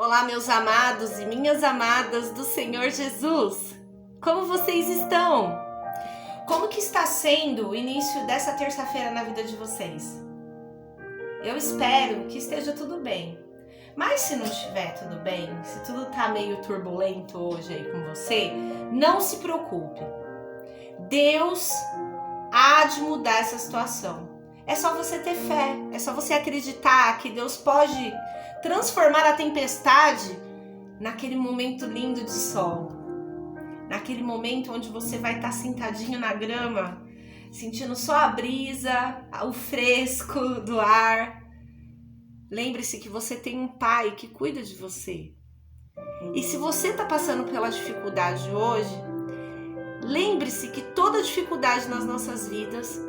Olá, meus amados e minhas amadas do Senhor Jesus. Como vocês estão? Como que está sendo o início dessa terça-feira na vida de vocês? Eu espero que esteja tudo bem. Mas se não estiver tudo bem, se tudo tá meio turbulento hoje aí com você, não se preocupe. Deus há de mudar essa situação. É só você ter fé, é só você acreditar que Deus pode transformar a tempestade naquele momento lindo de sol. Naquele momento onde você vai estar sentadinho na grama, sentindo só a brisa, o fresco do ar. Lembre-se que você tem um pai que cuida de você. E se você está passando pela dificuldade hoje, lembre-se que toda dificuldade nas nossas vidas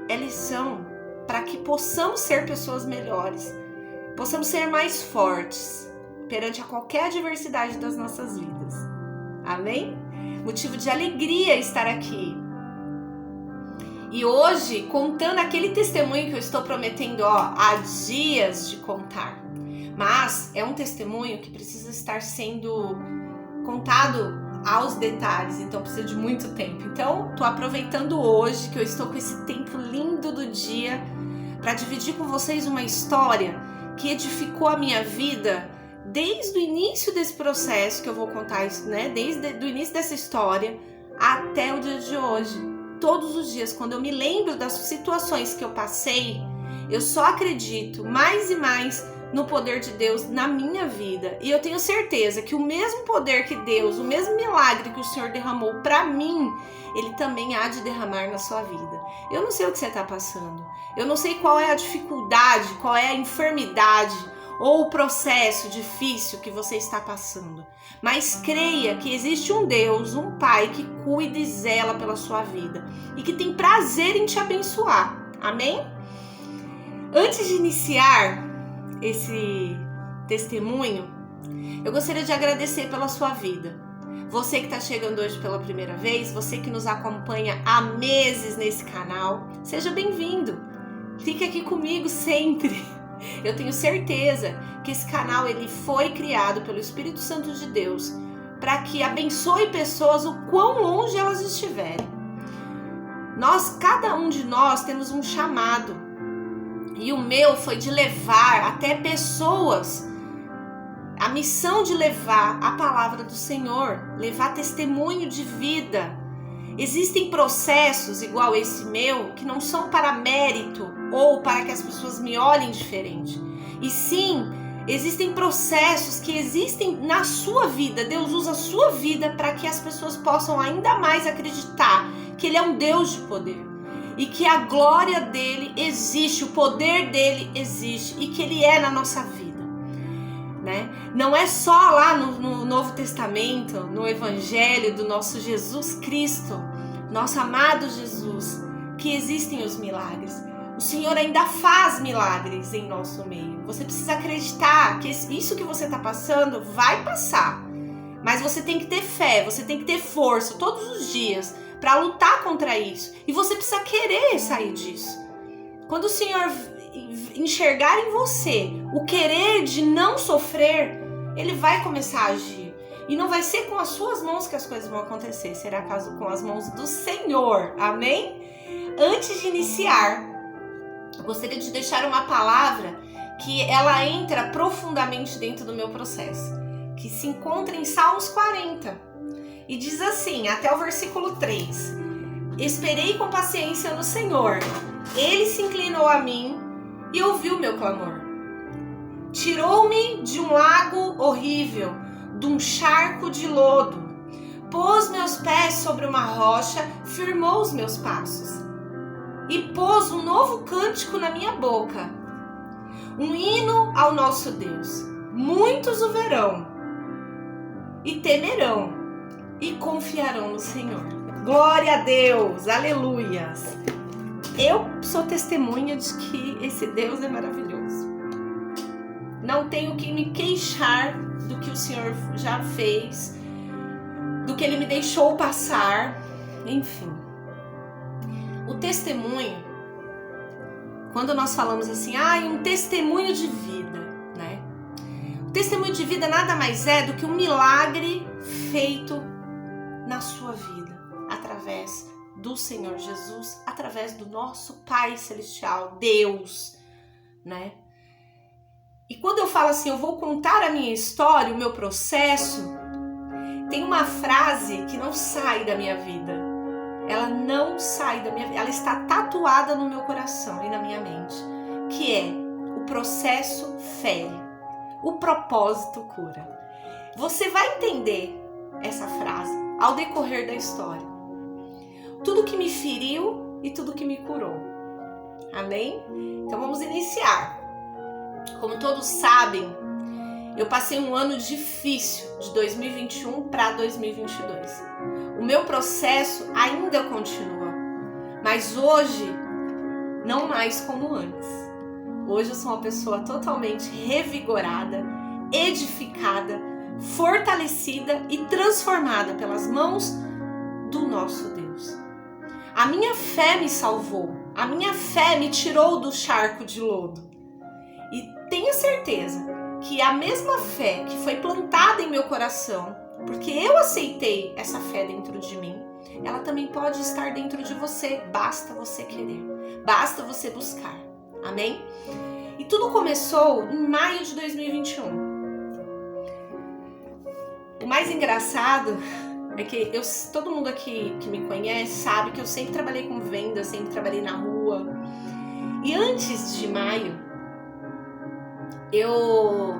é lição para que possamos ser pessoas melhores, possamos ser mais fortes perante a qualquer adversidade das nossas vidas. Amém? Motivo de alegria estar aqui. E hoje, contando aquele testemunho que eu estou prometendo há dias de contar. Mas é um testemunho que precisa estar sendo contado aos detalhes, então precisa de muito tempo. Então, estou aproveitando hoje que eu estou com esse tempo lindo do dia para dividir com vocês uma história que edificou a minha vida desde o início desse processo que eu vou contar isso, né? Desde o início dessa história até o dia de hoje. Todos os dias, quando eu me lembro das situações que eu passei, eu só acredito mais e mais no poder de Deus na minha vida. E eu tenho certeza que o mesmo poder que Deus, o mesmo milagre que o Senhor derramou para mim, Ele também há de derramar na sua vida. Eu não sei o que você está passando. Eu não sei qual é a dificuldade, qual é a enfermidade ou o processo difícil que você está passando. Mas creia que existe um Deus, um Pai que cuida e zela pela sua vida e que tem prazer em te abençoar. Amém? Antes de iniciar esse testemunho, eu gostaria de agradecer pela sua vida. Você que está chegando hoje pela primeira vez, você que nos acompanha há meses nesse canal, seja bem-vindo. Fique aqui comigo sempre. Eu tenho certeza que esse canal ele foi criado pelo Espírito Santo de Deus para que abençoe pessoas o quão longe elas estiverem. Cada um de nós temos um chamado. E o meu foi de levar até pessoas, a missão de levar a palavra do Senhor, levar testemunho de vida. Existem processos igual esse meu que não são para mérito ou para que as pessoas me olhem diferente. E sim, existem processos que existem na sua vida. Deus usa a sua vida para que as pessoas possam ainda mais acreditar que Ele é um Deus de poder. E que a glória dele existe, o poder dele existe e que ele é na nossa vida, né? Não é só lá no Novo Testamento, no Evangelho do nosso Jesus Cristo, nosso amado Jesus, que existem os milagres. O Senhor ainda faz milagres em nosso meio. Você precisa acreditar que isso que você está passando vai passar. Mas você tem que ter fé, você tem que ter força todos os dias para lutar contra isso. E você precisa querer sair disso. Quando o Senhor enxergar em você o querer de não sofrer, Ele vai começar a agir. E não vai ser com as suas mãos que as coisas vão acontecer, será com as mãos do Senhor. Amém? Antes de iniciar, eu gostaria de deixar uma palavra que ela entra profundamente dentro do meu processo, que se encontra em Salmos 40. E diz assim, até o versículo 3. Esperei com paciência no Senhor. Ele se inclinou a mim e ouviu meu clamor. Tirou-me de um lago horrível, de um charco de lodo. Pôs meus pés sobre uma rocha, firmou os meus passos. E pôs um novo cântico na minha boca. Um hino ao nosso Deus. Muitos o verão e temerão e confiarão no Senhor. Glória a Deus, aleluias. Eu sou testemunha de que esse Deus é maravilhoso. Não tenho que me queixar do que o Senhor já fez, do que Ele me deixou passar, enfim. O testemunho, quando nós falamos assim, um testemunho de vida, né? O testemunho de vida nada mais é do que um milagre feito na sua vida, através do Senhor Jesus, através do nosso Pai Celestial, Deus, né? E quando eu falo assim, eu vou contar a minha história, o meu processo, tem uma frase que não sai da minha vida. Ela não sai da minha vida, ela está tatuada no meu coração e na minha mente, que é: o processo fere, o propósito cura. Você vai entender essa frase ao decorrer da história. Tudo que me feriu e tudo que me curou. Amém? Então vamos iniciar. Como todos sabem, eu passei um ano difícil de 2021 para 2022. O meu processo ainda continua, mas hoje não mais como antes. Hoje eu sou uma pessoa totalmente revigorada, edificada, fortalecida e transformada pelas mãos do nosso Deus. A minha fé me salvou, a minha fé me tirou do charco de lodo. E tenha certeza que a mesma fé que foi plantada em meu coração, porque eu aceitei essa fé dentro de mim, ela também pode estar dentro de você, basta você querer, basta você buscar, amém? E tudo começou em maio de 2021. O mais engraçado é que todo mundo aqui que me conhece sabe que eu sempre trabalhei com venda, sempre trabalhei na rua. E antes de maio, eu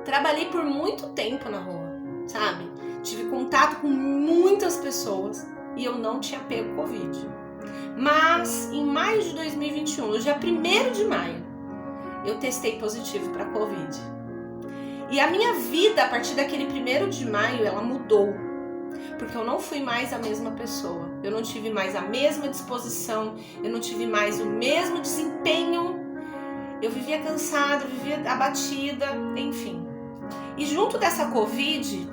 trabalhei por muito tempo na rua, sabe? Tive contato com muitas pessoas e eu não tinha pego Covid. Mas em maio de 2021, no dia 1º de maio, eu testei positivo para Covid. E a minha vida, a partir daquele 1º de maio, ela mudou. Porque eu não fui mais a mesma pessoa. Eu não tive mais a mesma disposição, eu não tive mais o mesmo desempenho. Eu vivia cansada, vivia abatida, enfim. E junto dessa Covid,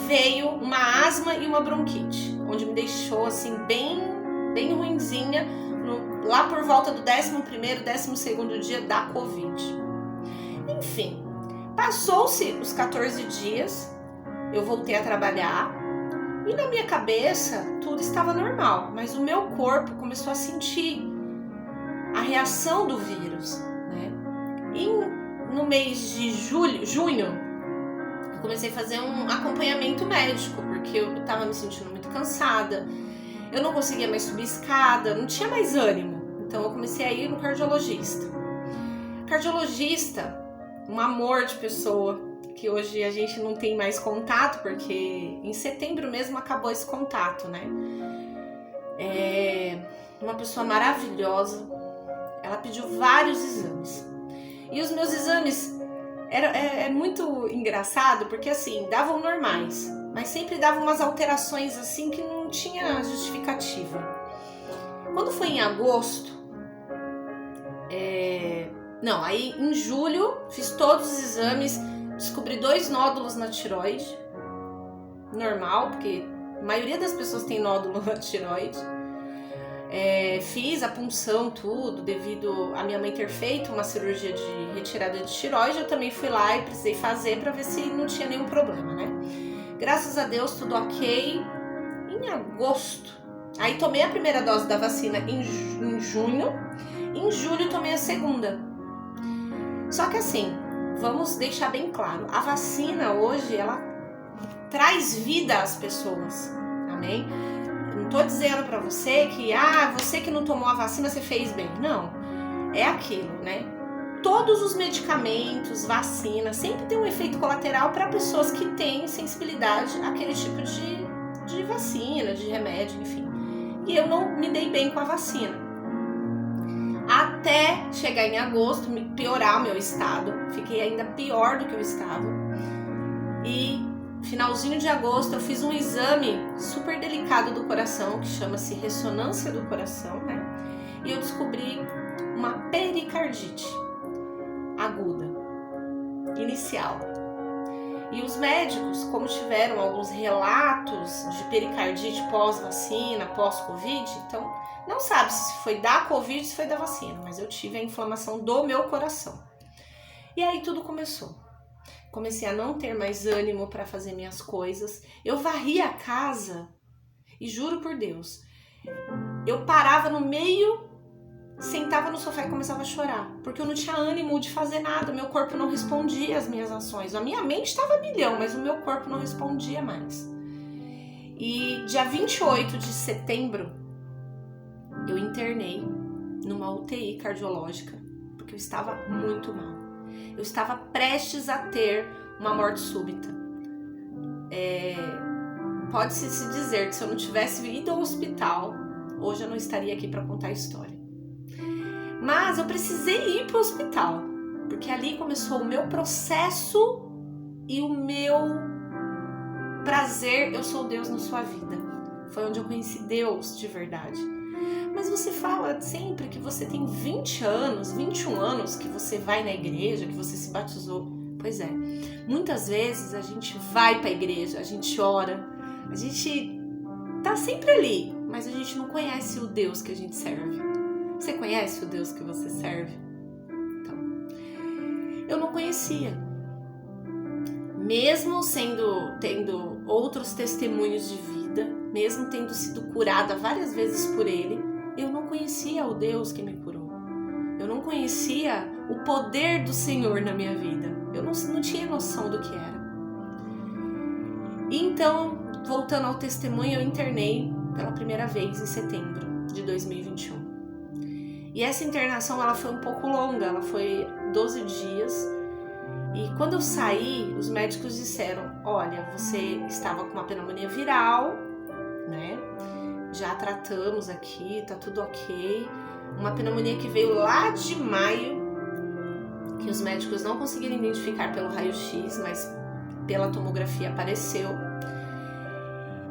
veio uma asma e uma bronquite, onde me deixou assim bem ruinzinha, lá por volta do 11º, 12º dia da Covid. Enfim, passou-se os 14 dias, eu voltei a trabalhar e na minha cabeça tudo estava normal, mas o meu corpo começou a sentir a reação do vírus, né? E no mês de junho, eu comecei a fazer um acompanhamento médico, porque eu estava me sentindo muito cansada, eu não conseguia mais subir escada, não tinha mais ânimo. Então eu comecei a ir no cardiologista. Cardiologista, um amor de pessoa, que hoje a gente não tem mais contato, porque em setembro mesmo acabou esse contato, né? É uma pessoa maravilhosa. Ela pediu vários exames. E os meus exames é muito engraçado, porque assim, davam normais, mas sempre davam umas alterações assim que não tinha justificativa. Quando foi em agosto, aí em julho fiz todos os exames, descobri 2 nódulos na tireoide, normal, porque a maioria das pessoas tem nódulo na tireoide. Fiz a punção, tudo, devido a minha mãe ter feito uma cirurgia de retirada de tireoide, eu também fui lá e precisei fazer para ver se não tinha nenhum problema, né? Graças a Deus, tudo ok. Em agosto, aí tomei a primeira dose da vacina em junho, em julho tomei a segunda. Só que assim, vamos deixar bem claro, a vacina hoje, ela traz vida às pessoas, amém? Não tô dizendo pra você que, você que não tomou a vacina, você fez bem. Não, é aquilo, né? Todos os medicamentos, vacinas, sempre tem um efeito colateral para pessoas que têm sensibilidade àquele tipo de vacina, de remédio, enfim. E eu não me dei bem com a vacina. Até chegar em agosto, piorar o meu estado. Fiquei ainda pior do que eu estava. E finalzinho de agosto eu fiz um exame super delicado do coração, que chama-se ressonância do coração, né? E eu descobri uma pericardite aguda, inicial. E os médicos, como tiveram alguns relatos de pericardite pós-vacina, pós-Covid, então não sabe se foi da Covid ou se foi da vacina, mas eu tive a inflamação do meu coração. E aí tudo começou. comecei a não ter mais ânimo para fazer minhas coisas. Eu varria a casa e juro por Deus, eu parava no meio, sentava no sofá e começava a chorar, porque eu não tinha ânimo de fazer nada, meu corpo não respondia às minhas ações. A minha mente estava a milhão, mas o meu corpo não respondia mais. E dia 28 de setembro, eu internei numa UTI cardiológica, porque eu estava muito mal. Eu estava prestes a ter uma morte súbita. Pode-se dizer que se eu não tivesse ido ao hospital, hoje eu não estaria aqui para contar a história. Mas eu precisei ir para o hospital, porque ali começou o meu processo e o meu prazer. Eu sou Deus na sua vida. Foi onde eu conheci Deus de verdade. Mas você fala sempre que você tem 20 anos, 21 anos, que você vai na igreja, que você se batizou. Pois é, muitas vezes a gente vai para a igreja, a gente ora, a gente tá sempre ali, mas a gente não conhece o Deus que a gente serve. Você conhece o Deus que você serve? Então, eu não conhecia. Mesmo tendo outros testemunhos de vida, mesmo tendo sido curada várias vezes por Ele, eu não conhecia o Deus que me curou. Eu não conhecia o poder do Senhor na minha vida. Eu não tinha noção do que era. Então, voltando ao testemunho, eu internei pela primeira vez em setembro de 2021. E essa internação ela foi um pouco longa, ela foi 12 dias. E quando eu saí, os médicos disseram: olha, você estava com uma pneumonia viral, né? Já tratamos aqui, tá tudo ok. Uma pneumonia que veio lá de maio, que os médicos não conseguiram identificar pelo raio-x, mas pela tomografia apareceu.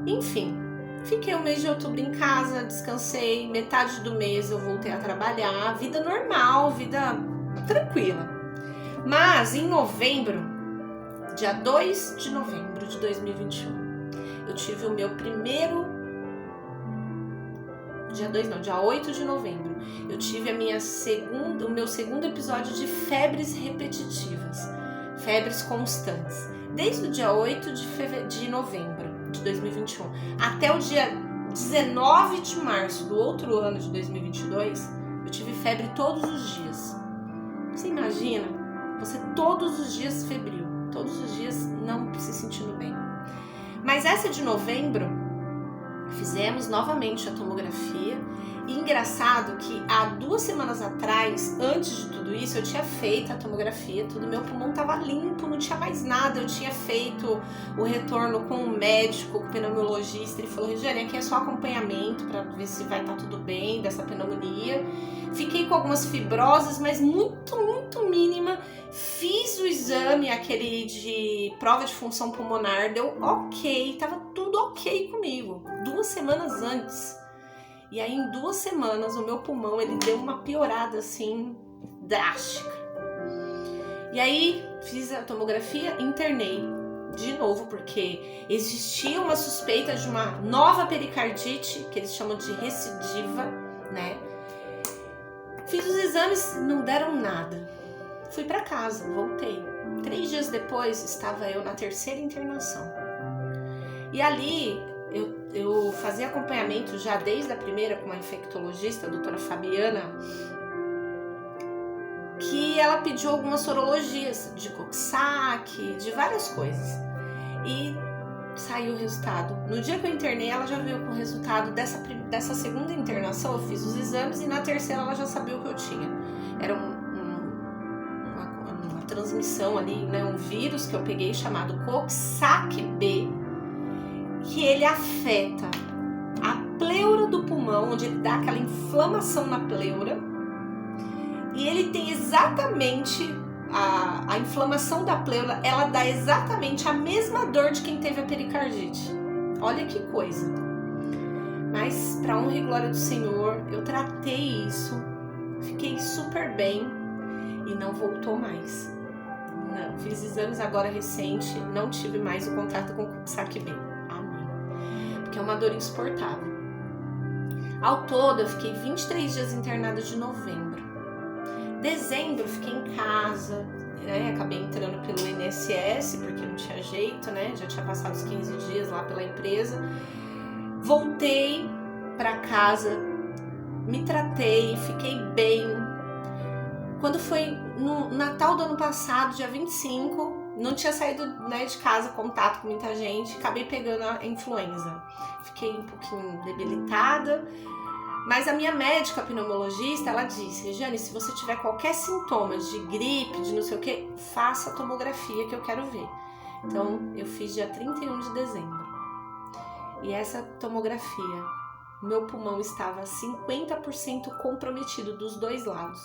Enfim, fiquei o mês de outubro em casa, descansei, metade do mês eu voltei a trabalhar, vida normal, vida tranquila. Mas em novembro, dia 2 de novembro de 2021, eu tive o meu primeiro... Dia 8 de novembro, eu tive o meu segundo episódio de febres repetitivas, febres constantes. Desde o dia 8 de novembro de 2021 até o dia 19 de março do outro ano de 2022, eu tive febre todos os dias. Você imagina? Você todos os dias febril, todos os dias não se sentindo bem. Mas essa de novembro, fizemos novamente a tomografia. E engraçado que há 2 semanas atrás, antes de tudo isso, eu tinha feito a tomografia, tudo, meu pulmão estava limpo, não tinha mais nada. Eu tinha feito o retorno com o médico, com o pneumologista. Ele falou: Regiane, aqui é só acompanhamento para ver se vai estar tudo bem dessa pneumonia. Fiquei com algumas fibroses, mas muito mínima. Fiz o exame, aquele de prova de função pulmonar, deu ok, tava tudo ok comigo, 2 semanas antes. E aí em 2 semanas o meu pulmão, ele deu uma piorada assim, drástica. E aí fiz a tomografia, internei de novo, porque existia uma suspeita de uma nova pericardite, que eles chamam de recidiva, né? Fiz os exames, não deram nada. Fui para casa, voltei. 3 dias depois, estava eu na 3ª internação. E ali, eu fazia acompanhamento já desde a primeira com uma infectologista, a doutora Fabiana, que ela pediu algumas sorologias de Coxsackie, de várias coisas. E saiu o resultado. No dia que eu internei, ela já veio com o resultado dessa segunda internação. Eu fiz os exames e na 3ª ela já sabia o que eu tinha. Era uma transmissão ali, né, um vírus que eu peguei chamado Coxsackie-B, que ele afeta a pleura do pulmão, onde ele dá aquela inflamação na pleura, e ele tem exatamente a inflamação da pleura, ela dá exatamente a mesma dor de quem teve a pericardite. Olha que coisa. Mas para honra e glória do Senhor, eu tratei isso, fiquei super bem e não voltou mais. Não, fiz exames agora recente, não tive mais o contato com o Coxsackie-B. Amém. Porque é uma dor insuportável. Ao todo, eu fiquei 23 dias internada de novembro. Dezembro, fiquei em casa, né? Acabei entrando pelo INSS, porque não tinha jeito, né? Já tinha passado os 15 dias lá pela empresa. Voltei para casa, me tratei, fiquei bem. Quando foi no Natal do ano passado, dia 25, não tinha saído, né, de casa, contato com muita gente, acabei pegando a influenza. Fiquei um pouquinho debilitada, mas a minha médica pneumologista, ela disse: Regiane, se você tiver qualquer sintoma de gripe, de não sei o que, faça a tomografia que eu quero ver. Então, eu fiz dia 31 de dezembro. E essa tomografia, meu pulmão estava 50% comprometido dos dois lados.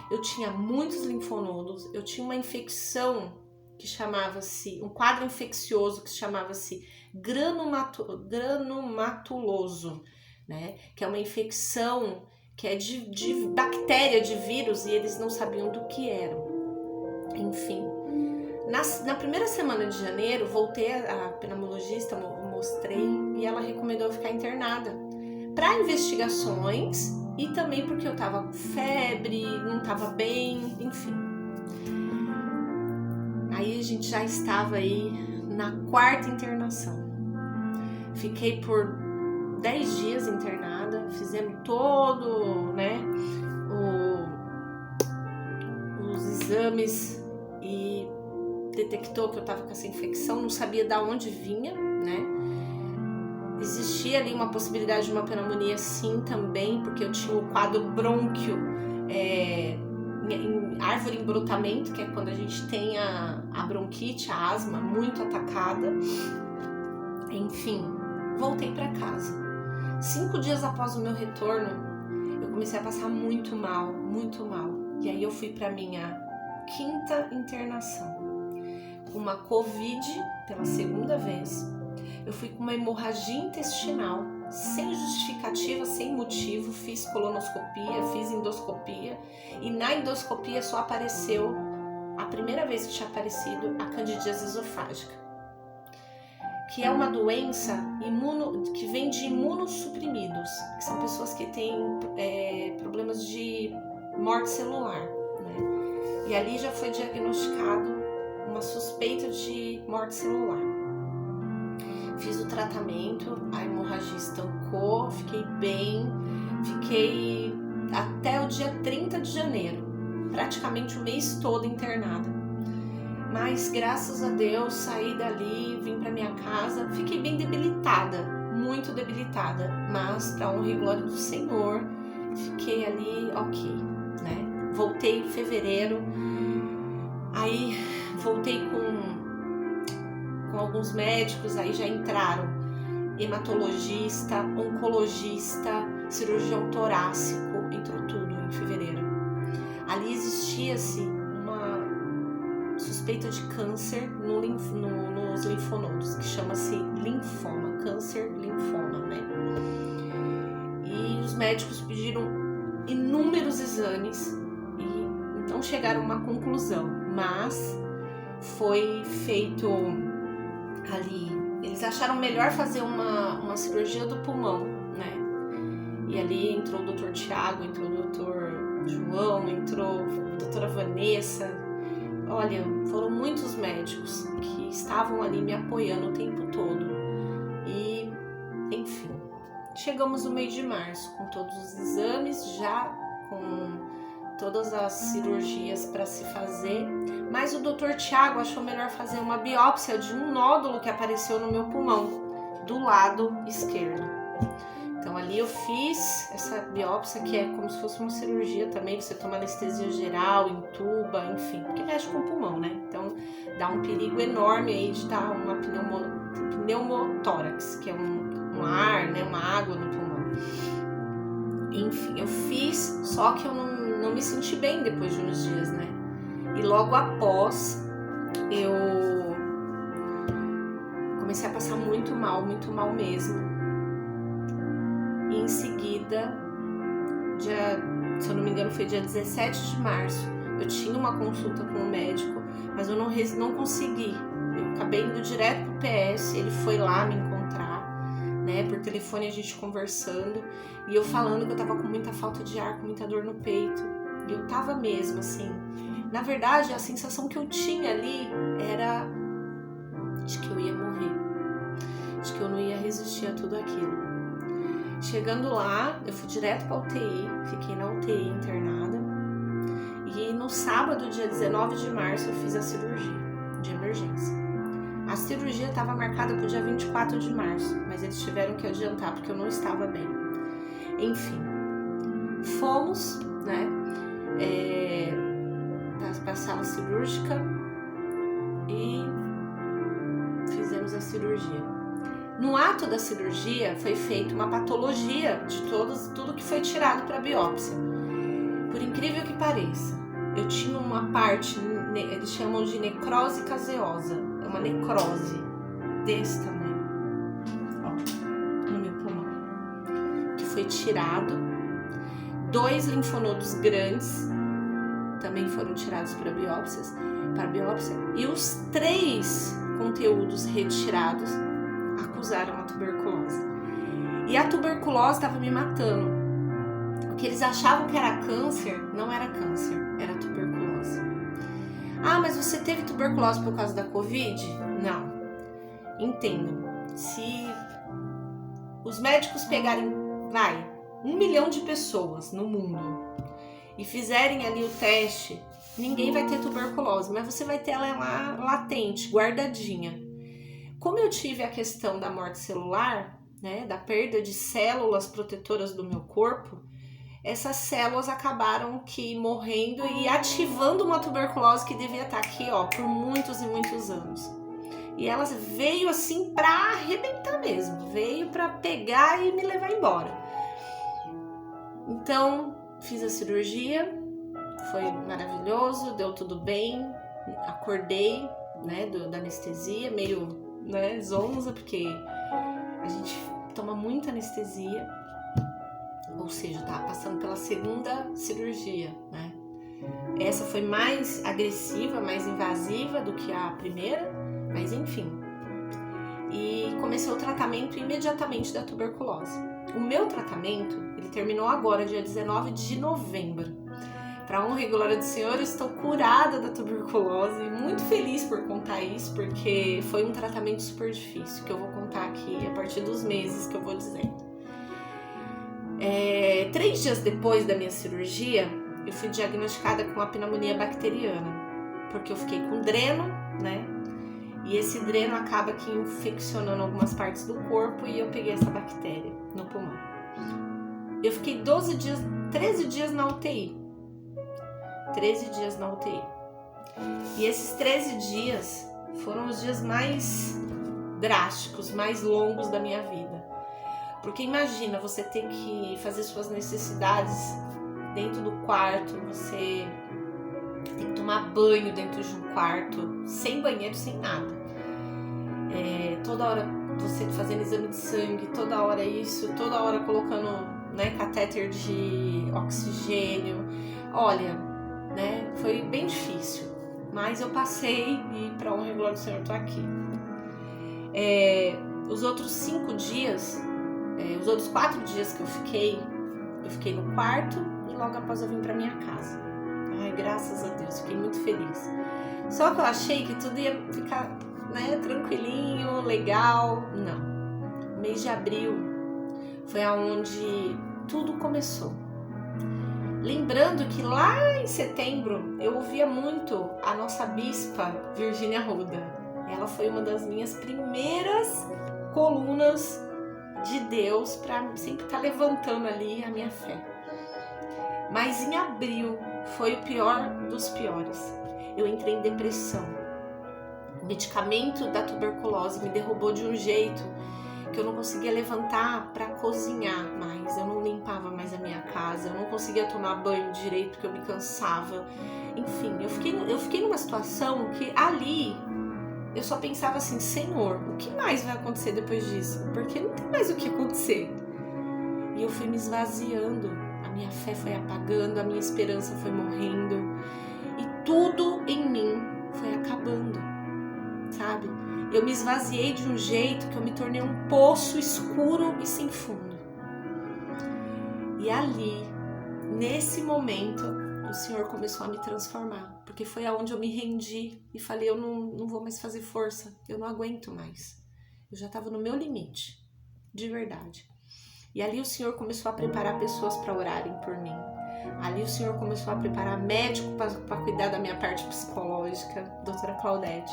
Eu tinha muitos linfonodos, eu tinha uma infecção que chamava-se, um quadro infeccioso que chamava-se granulomatoso, né? Que é uma infecção que é de bactéria, de vírus, e eles não sabiam do que era. Enfim, na primeira semana de janeiro, voltei a pneumologista, mostrei, e ela recomendou eu ficar internada para investigações e também porque eu tava com febre, não tava bem, enfim. Aí a gente já estava aí na 4ª internação. Fiquei por 10 dias internada, fizemos todo, né, os exames e detectou que eu tava com essa infecção, não sabia de onde vinha, né? Existia ali uma possibilidade de uma pneumonia sim também, porque eu tinha o quadro brônquio em árvore em brotamento, que é quando a gente tem a bronquite, a asma muito atacada. Enfim, voltei para casa. 5 dias após o meu retorno, eu comecei a passar muito mal, muito mal. E aí eu fui para minha 5ª internação, com uma Covid pela 2ª vez. Eu fui com uma hemorragia intestinal, sem justificativa, sem motivo. Fiz colonoscopia, fiz endoscopia, e na endoscopia só apareceu, a primeira vez que tinha aparecido, a candidíase esofágica, que é uma doença que vem de imunossuprimidos, que são pessoas que têm problemas de morte celular, né? E ali já foi diagnosticado uma suspeita de morte celular. Fiz o tratamento, a hemorragia estancou, fiquei bem, fiquei até o dia 30 de janeiro, praticamente o mês todo internada. Mas graças a Deus saí dali, vim para minha casa, fiquei bem debilitada, muito debilitada, mas para honra e glória do Senhor, fiquei ali ok, né? Voltei em fevereiro, aí voltei com alguns médicos, aí já entraram hematologista, oncologista, cirurgião torácico, entrou tudo em fevereiro. Ali existia-se uma suspeita de câncer nos linfonodos, que chama-se linfoma, câncer linfoma, né? E os médicos pediram inúmeros exames e não chegaram a uma conclusão, mas foi feito ali, eles acharam melhor fazer uma cirurgia do pulmão, né? E ali entrou o Dr. Tiago, entrou o Dr. João, entrou a doutora Vanessa. Olha, foram muitos médicos que estavam ali me apoiando o tempo todo. E, enfim, chegamos no mês de março com todos os exames, já com todas as cirurgias para se fazer, mas o Dr. Tiago achou melhor fazer uma biópsia de um nódulo que apareceu no meu pulmão, do lado esquerdo. Então ali eu fiz essa biópsia, que é como se fosse uma cirurgia também, você toma anestesia geral, entuba, enfim, porque mexe com o pulmão, né? Então dá um perigo enorme aí de dar uma pneumotórax, que é um ar, né, uma água no pulmão. Enfim, eu fiz, só que eu não me senti bem depois de uns dias, né? E logo após, eu comecei a passar muito mal mesmo. E em seguida, se eu não me engano, foi dia 17 de março, eu tinha uma consulta com o médico, mas eu não consegui. Eu acabei indo direto pro PS, ele foi lá me encontrar, né? Por telefone a gente conversando, e eu falando que eu tava com muita falta de ar, com muita dor no peito. Eu tava mesmo, assim. Na verdade, a sensação que eu tinha ali era de que eu ia morrer. De que eu não ia resistir a tudo aquilo. Chegando lá, eu fui direto pra UTI. Fiquei na UTI internada. E no sábado, dia 19 de março, eu fiz a cirurgia de emergência. A cirurgia estava marcada para o dia 24 de março, mas eles tiveram que adiantar porque eu não estava bem. Enfim, fomos, né, para a sala cirúrgica e fizemos a cirurgia. No ato da cirurgia foi feita uma patologia de tudo que foi tirado para biópsia. Por incrível que pareça, eu tinha uma parte, eles chamam de necrose caseosa, é uma necrose desse tamanho, ó, no meu pulmão, que foi tirado. 2 linfonodos grandes também foram tirados para biópsia, e os 3 conteúdos retirados acusaram a tuberculose. E a tuberculose estava me matando. O que eles achavam que era câncer, não era câncer, era tuberculose. Ah, mas você teve tuberculose por causa da Covid? Não. Entendo. Se os médicos pegarem, 1 milhão de pessoas no mundo e fizerem ali o teste, ninguém vai ter tuberculose, mas você vai ter ela lá latente, guardadinha. Como eu tive a questão da morte celular, né, da perda de células protetoras do meu corpo, essas células acabaram morrendo e ativando uma tuberculose que devia estar aqui, ó, por muitos e muitos anos. E ela veio assim pra arrebentar mesmo, veio pra pegar e me levar embora. Então, fiz a cirurgia, foi maravilhoso, deu tudo bem, acordei, né, da anestesia, meio, né, zonza, porque a gente toma muita anestesia. Ou seja, eu tava passando pela segunda cirurgia, né? Essa foi mais agressiva, mais invasiva do que a primeira, mas enfim. E comecei o tratamento imediatamente da tuberculose. O meu tratamento, ele terminou agora, dia 19 de novembro. Para honra e glória do Senhor, eu estou curada da tuberculose e muito feliz por contar isso, porque foi um tratamento super difícil, que eu vou contar aqui a partir dos meses que eu vou dizendo. 3 dias depois da minha cirurgia, eu fui diagnosticada com a pneumonia bacteriana, porque eu fiquei com dreno, né? E esse dreno acaba que infeccionando algumas partes do corpo e eu peguei essa bactéria no pulmão. Eu fiquei 13 dias na UTI. 13 dias na UTI. E esses 13 dias foram os dias mais drásticos, mais longos da minha vida. Porque imagina, você ter que fazer suas necessidades dentro do quarto, você tem que tomar banho dentro de um quarto, sem banheiro, sem nada. Toda hora você fazendo exame de sangue, toda hora isso, toda hora colocando, né, catéter de oxigênio. Olha, né, foi bem difícil, mas eu passei e para honra e glória do Senhor, eu tô aqui. Os outros 5 dias, os outros 4 dias que eu fiquei no quarto e logo após eu vim pra minha casa. Ai, graças a Deus, fiquei muito feliz. Só que eu achei que tudo ia ficar, né, tranquilinho, legal. Não. O mês de abril foi aonde tudo começou. Lembrando que lá em setembro eu ouvia muito a nossa bispa Virgínia Ruda. Ela foi uma das minhas primeiras colunas de Deus para sempre estar levantando ali a minha fé. Mas em abril foi o pior dos piores. Eu entrei em depressão. O medicamento da tuberculose me derrubou de um jeito que eu não conseguia levantar para cozinhar mais, eu não limpava mais a minha casa, eu não conseguia tomar banho direito porque eu me cansava. Enfim, eu fiquei numa situação que ali eu só pensava assim: Senhor, o que mais vai acontecer depois disso? Porque não tem mais o que acontecer. E eu fui me esvaziando, a minha fé foi apagando, a minha esperança foi morrendo e tudo em mim foi acabando, sabe? Eu me esvaziei de um jeito que eu me tornei um poço escuro e sem fundo. E ali, nesse momento, o Senhor começou a me transformar, porque foi aonde eu me rendi e falei, eu não vou mais fazer força, eu não aguento mais. Eu já estava no meu limite, de verdade. E ali o Senhor começou a preparar pessoas para orarem por mim. Ali o Senhor começou a preparar médico para cuidar da minha parte psicológica, doutora Claudete.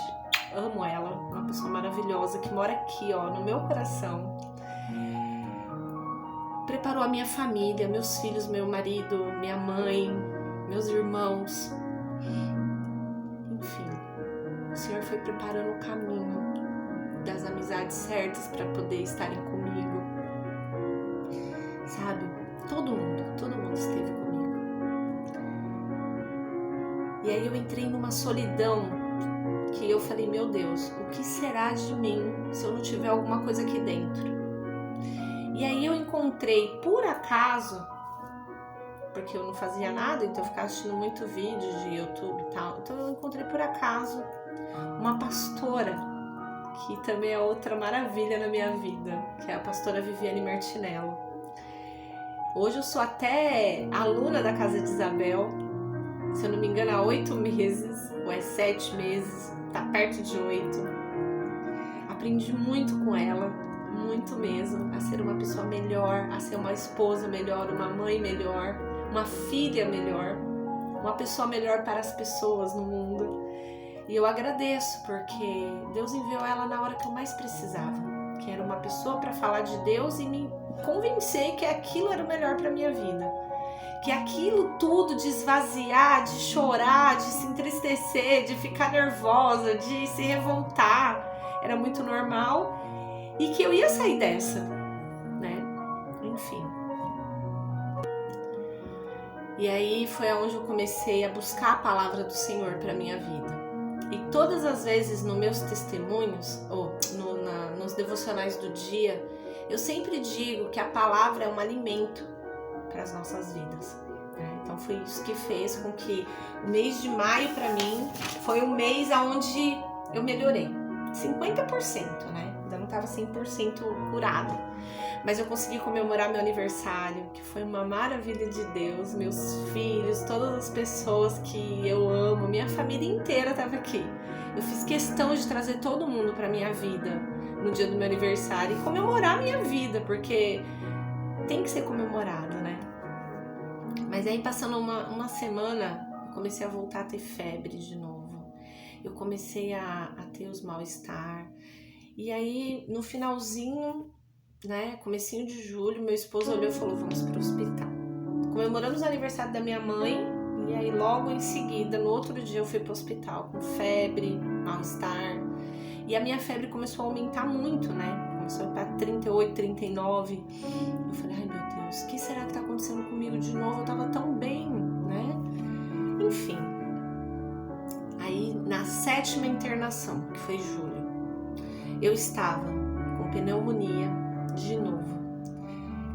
Amo ela, uma pessoa maravilhosa que mora aqui, ó, no meu coração. Preparou a minha família, meus filhos, meu marido, minha mãe, meus irmãos. Enfim, o Senhor foi preparando o caminho das amizades certas para poder estarem comigo. Sabe? Todo mundo esteve comigo. E aí eu entrei numa solidão que eu falei, meu Deus, o que será de mim se eu não tiver alguma coisa aqui dentro? E aí eu encontrei, por acaso, porque eu não fazia nada, então eu ficava assistindo muito vídeo de YouTube e tal, então eu encontrei por acaso uma pastora, que também é outra maravilha na minha vida, que é a pastora Viviane Martinello. Hoje eu sou até aluna da Casa de Isabel, se eu não me engano há 8 meses, ou é 7 meses, tá perto de 8. Aprendi muito com ela, muito mesmo, a ser uma pessoa melhor, a ser uma esposa melhor, uma mãe melhor, uma filha melhor, uma pessoa melhor para as pessoas no mundo. E eu agradeço, porque Deus enviou ela na hora que eu mais precisava, que era uma pessoa para falar de Deus e me convencer que aquilo era o melhor para minha vida. Que aquilo tudo de esvaziar, de chorar, de se entristecer, de ficar nervosa, de se revoltar, era muito normal e que eu ia sair dessa, né? Enfim. E aí foi onde eu comecei a buscar a palavra do Senhor para minha vida. E todas as vezes nos meus testemunhos, ou nos devocionais do dia, eu sempre digo que a palavra é um alimento para as nossas vidas. Né? Então foi isso que fez com que o mês de maio para mim foi um mês onde eu melhorei. 50%, né? Ainda não estava 100% curada. Mas eu consegui comemorar meu aniversário, que foi uma maravilha de Deus. Meus filhos, todas as pessoas que eu amo, minha família inteira estava aqui. Eu fiz questão de trazer todo mundo para minha vida no dia do meu aniversário e comemorar a minha vida, porque tem que ser comemorado, né? Mas aí passando uma semana, eu comecei a voltar a ter febre de novo. Eu comecei a ter os mal-estar. E aí, no finalzinho, né, comecinho de julho, meu esposo olhou e falou, vamos pro hospital. Comemoramos o aniversário da minha mãe, e aí logo em seguida, no outro dia, eu fui pro hospital com febre, mal-estar. E a minha febre começou a aumentar muito, né? Começou para 38, 39. Eu falei, ai meu Deus, o que será que tá acontecendo comigo de novo? Eu tava tão bem, né? Enfim. Aí, na 7ª internação, que foi julho, eu estava com pneumonia de novo,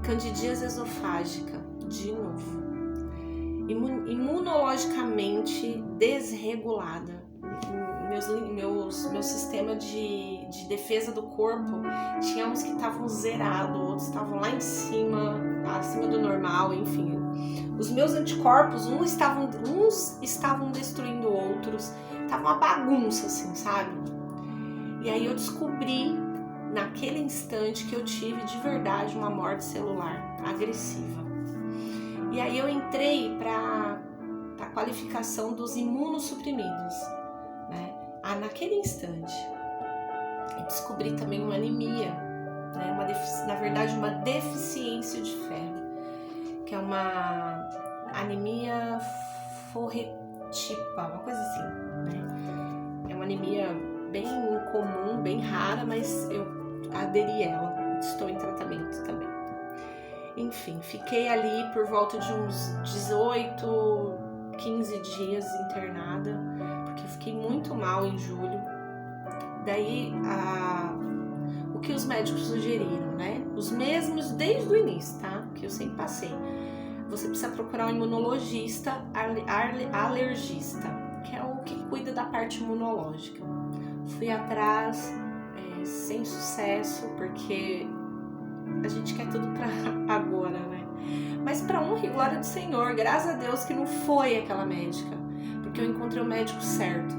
candidíase esofágica de novo, imunologicamente desregulada. Meu sistema de defesa do corpo, tinha uns que estavam zerados, outros estavam lá em cima, acima do normal, enfim. Os meus anticorpos, uns estavam destruindo outros, tava uma bagunça assim, sabe? E aí eu descobri naquele instante que eu tive de verdade uma morte celular agressiva. E aí eu entrei para a qualificação dos imunossuprimidos, né? Naquele instante eu descobri também uma anemia, né? Na verdade uma deficiência de ferro, que é uma anemia ferrotipa, uma coisa assim, né? É uma anemia bem comum, bem rara, mas eu aderi a ela, estou em tratamento também. Enfim, fiquei ali por volta de uns 18, 15 dias internada, porque eu fiquei muito mal em julho. Daí, o que os médicos sugeriram, né? Os mesmos desde o início, tá? Que eu sempre passei. Você precisa procurar um imunologista, alergista, que é o que cuida da parte imunológica. Fui atrás, sem sucesso, porque a gente quer tudo pra agora, né? Mas para honra e glória do Senhor, graças a Deus que não foi aquela médica, porque eu encontrei o médico certo.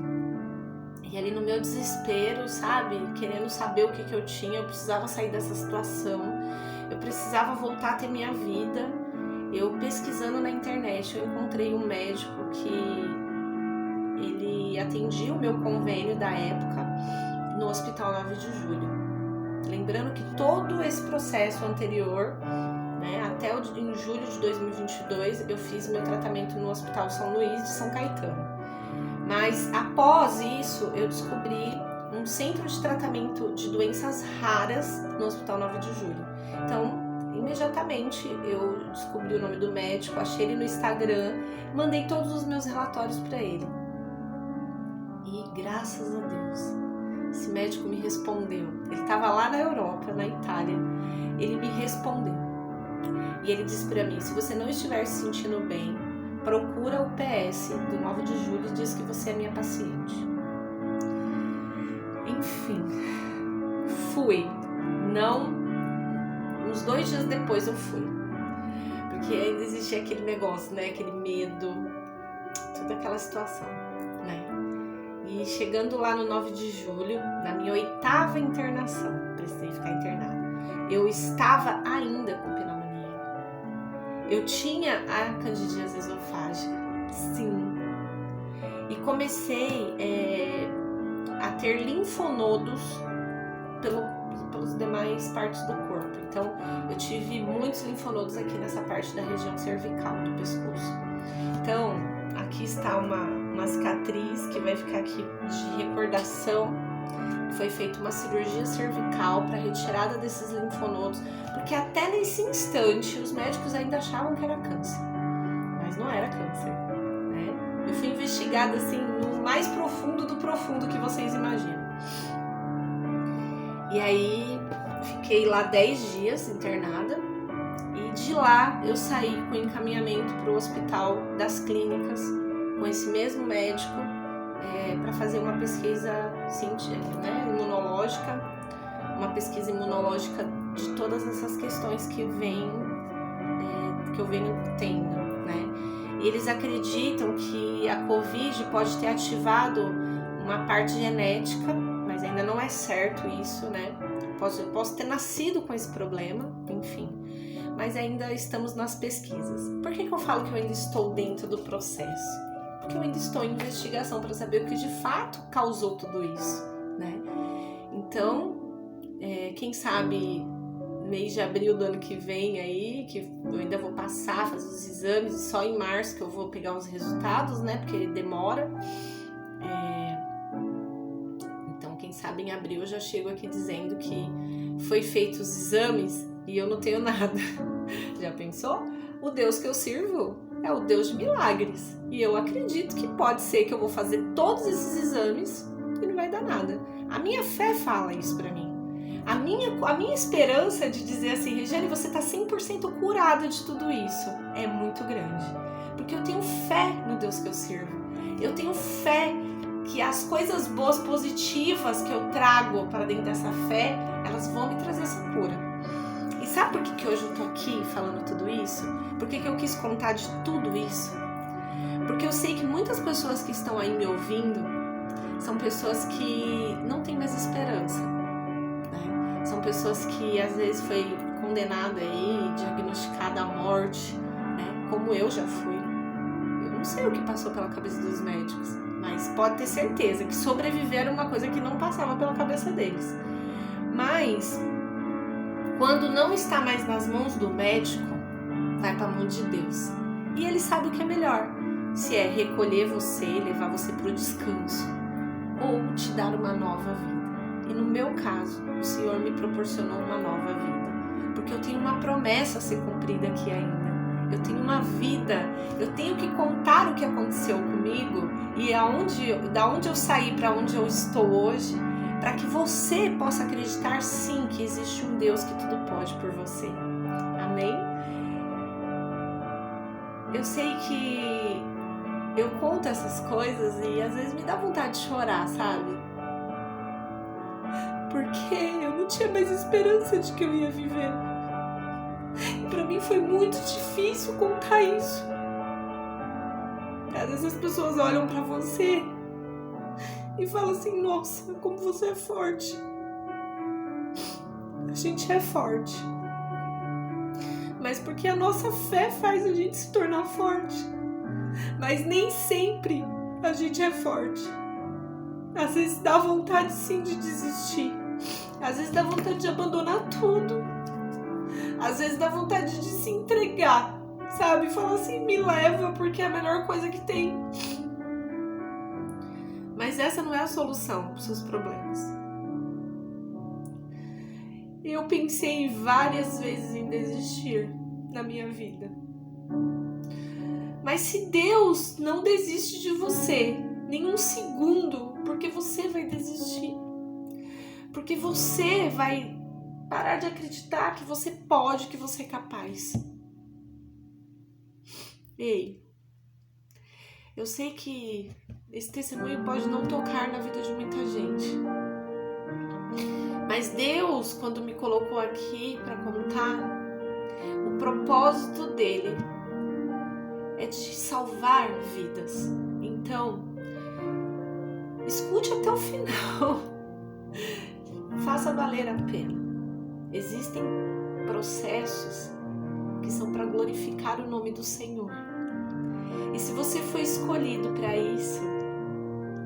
E ali no meu desespero, sabe, querendo saber o que eu tinha, eu precisava sair dessa situação, eu precisava voltar a ter minha vida. Eu pesquisando na internet, eu encontrei um médico que ele atendia o meu convênio da época no Hospital 9 de Julho. Lembrando que todo esse processo anterior, né, até em julho de 2022, eu fiz meu tratamento no Hospital São Luís de São Caetano. Mas após isso, eu descobri um centro de tratamento de doenças raras no Hospital 9 de Julho. Então, imediatamente eu descobri o nome do médico, achei ele no Instagram, mandei todos os meus relatórios para ele. E graças a Deus, esse médico me respondeu. Ele estava lá na Europa, na Itália. Ele me respondeu. E ele disse para mim, se você não estiver se sentindo bem, procura o PS do 9 de julho e diz que você é minha paciente. Enfim, fui. Uns 2 dias depois eu fui. Porque ainda existia aquele negócio, né? Aquele medo, toda aquela situação, né? E chegando lá no 9 de julho, na minha 8ª internação, precisei ficar internada, eu estava ainda com pneumonia. Eu tinha a candidíase esofágica, sim. E comecei a ter linfonodos pelas demais partes do corpo. Então, eu tive muitos linfonodos aqui nessa parte da região cervical do pescoço. Então, aqui está uma cicatriz que vai ficar aqui de recordação. Foi feita uma cirurgia cervical para retirada desses linfonodos, porque até nesse instante os médicos ainda achavam que era câncer, mas não era câncer, né? Eu fui investigada assim no mais profundo do profundo que vocês imaginam. E aí fiquei lá 10 dias internada e de lá eu saí com encaminhamento para o Hospital das Clínicas com esse mesmo médico para fazer uma pesquisa científica, né, imunológica, uma pesquisa imunológica de todas essas questões que eu venho tendo, né? E eles acreditam que a Covid pode ter ativado uma parte genética, mas ainda não é certo isso, né? Eu posso ter nascido com esse problema, enfim, mas ainda estamos nas pesquisas. Por que eu falo que eu ainda estou dentro do processo? Porque eu ainda estou em investigação para saber o que de fato causou tudo isso, né? Então, quem sabe mês de abril do ano que vem aí, que eu ainda vou passar, fazer os exames, e só em março que eu vou pegar os resultados, né? Porque demora. Então, quem sabe em abril eu já chego aqui dizendo que foi feito os exames e eu não tenho nada. Já pensou? O Deus que eu sirvo é o Deus de milagres. E eu acredito que pode ser que eu vou fazer todos esses exames e não vai dar nada. A minha fé fala isso pra mim. A minha esperança de dizer assim, Regiane, você tá 100% curada de tudo isso, é muito grande. Porque eu tenho fé no Deus que eu sirvo. Eu tenho fé que as coisas boas, positivas que eu trago para dentro dessa fé, elas vão me trazer essa cura. E sabe por que hoje eu tô aqui falando tudo isso? Por que eu quis contar de tudo isso? Porque eu sei que muitas pessoas que estão aí me ouvindo são pessoas que não têm mais esperança, né? São pessoas que às vezes foi condenada aí, diagnosticada à morte, né? Como eu já fui. Eu não sei o que passou pela cabeça dos médicos, mas pode ter certeza que sobreviver era uma coisa que não passava pela cabeça deles. Mas quando não está mais nas mãos do médico, vai para a mão de Deus. E Ele sabe o que é melhor. Se é recolher você, levar você para o descanso, ou te dar uma nova vida. E no meu caso, o Senhor me proporcionou uma nova vida. Porque eu tenho uma promessa a ser cumprida aqui ainda. Eu tenho uma vida. Eu tenho que contar o que aconteceu comigo e da onde eu saí para onde eu estou hoje, para que você possa acreditar sim que existe um Deus que tudo pode por você. Amém? Eu sei que eu conto essas coisas e às vezes me dá vontade de chorar, sabe? Porque eu não tinha mais esperança de que eu ia viver. pra mim foi muito difícil contar isso. Às vezes as pessoas olham pra você e falam assim, nossa, como você é forte. A gente é forte. Mas porque a nossa fé faz a gente se tornar forte. Mas nem sempre a gente é forte. Às vezes dá vontade sim de desistir. Às vezes dá vontade de abandonar tudo. Às vezes dá vontade de se entregar, sabe? Falar assim, me leva porque é a melhor coisa que tem. Mas essa não é a solução para os seus problemas. Eu pensei várias vezes em desistir na minha vida. Mas se Deus não desiste de você, nenhum segundo, porque você vai desistir. Porque você vai parar de acreditar que você pode, que você é capaz. Ei, eu sei que esse testemunho pode não tocar na vida de muita gente. Mas Deus, quando me colocou aqui para contar, o propósito dele é de salvar vidas. Então, escute até o final. Faça valer a pena. Existem processos que são para glorificar o nome do Senhor. E se você foi escolhido para isso,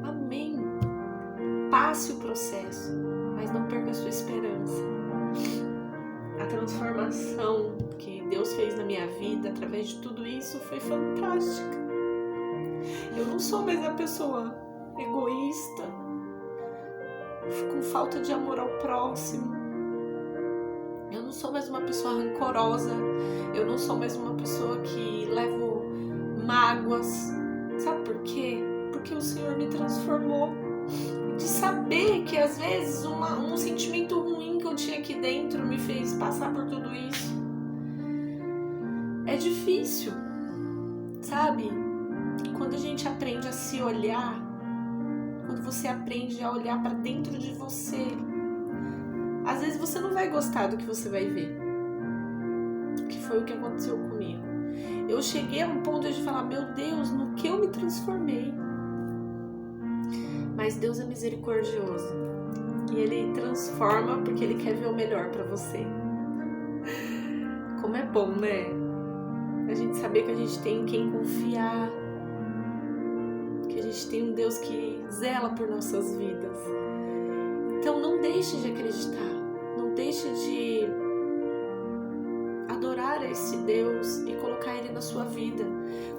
amém. Passe o processo, mas não perca a sua esperança. A transformação que Deus fez na minha vida através de tudo isso foi fantástica. Eu não sou mais a pessoa egoísta, com falta de amor ao próximo. Eu não sou mais uma pessoa rancorosa. Eu não sou mais uma pessoa que levo mágoas. Sabe por quê? Porque o Senhor me transformou. De saber que às vezes um sentimento ruim que eu tinha aqui dentro me fez passar por tudo isso. É difícil, sabe? Quando a gente aprende a se olhar, quando você aprende a olhar para dentro de você, às vezes você não vai gostar do que você vai ver. Que foi o que aconteceu comigo. Eu cheguei a um ponto de falar, meu Deus, no que eu me transformei. Mas Deus é misericordioso. E Ele transforma porque Ele quer ver o melhor para você. Como é bom, né? A gente saber que a gente tem em quem confiar. Que a gente tem um Deus que zela por nossas vidas. Então não deixe de acreditar. Não deixe de adorar a esse Deus e colocar Ele na sua vida.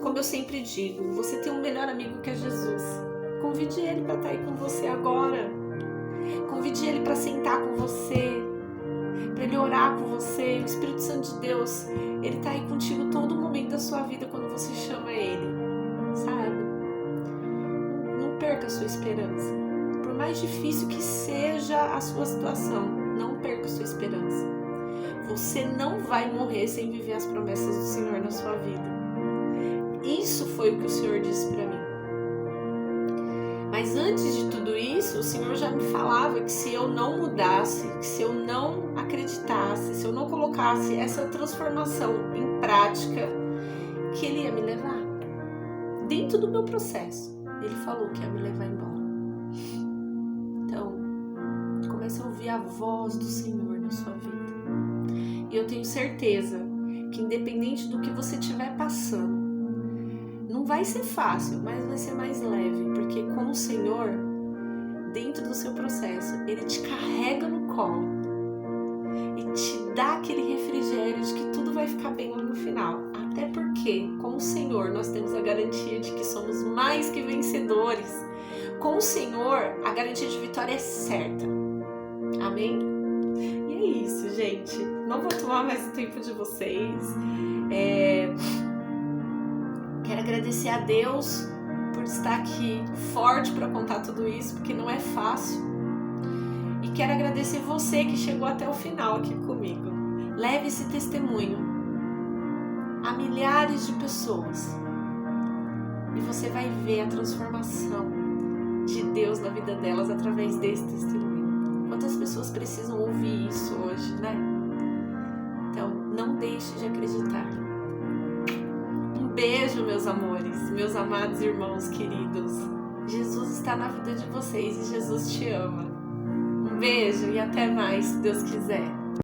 Como eu sempre digo, você tem um melhor amigo que é Jesus. Convide Ele para estar aí com você agora. Convide Ele para sentar com você, para Ele orar com você. O Espírito Santo de Deus, Ele está aí contigo todo momento da sua vida quando você chama Ele, sabe? Não perca a sua esperança. Por mais difícil que seja a sua situação, não perca a sua esperança. Você não vai morrer sem viver as promessas do Senhor na sua vida. Isso foi o que o Senhor disse para mim. Mas antes de tudo isso, o Senhor já me falava que se eu não mudasse, que se eu não acreditasse, se eu não colocasse essa transformação em prática, que Ele ia me levar. Dentro do meu processo, Ele falou que ia me levar embora. Então, comece a ouvir a voz do Senhor na sua vida. E eu tenho certeza que independente do que você estiver passando, não vai ser fácil, mas vai ser mais leve, porque com o Senhor, dentro do seu processo, Ele te carrega no colo e te dá aquele refrigério de que tudo vai ficar bem lá no final. Até porque com o Senhor nós temos a garantia de que somos mais que vencedores. Com o Senhor, a garantia de vitória é certa. Amém? E é isso, gente. Não vou tomar mais o tempo de vocês. Quero agradecer a Deus por estar aqui forte para contar tudo isso, porque não é fácil. E quero agradecer você que chegou até o final aqui comigo. Leve esse testemunho a milhares de pessoas e você vai ver a transformação de Deus na vida delas através desse testemunho. Quantas pessoas precisam ouvir isso hoje, né? Então, Não deixe de acreditar. Um beijo, meus amores, meus amados irmãos queridos. Jesus está na vida de vocês e Jesus te ama. Um beijo e até mais, se Deus quiser.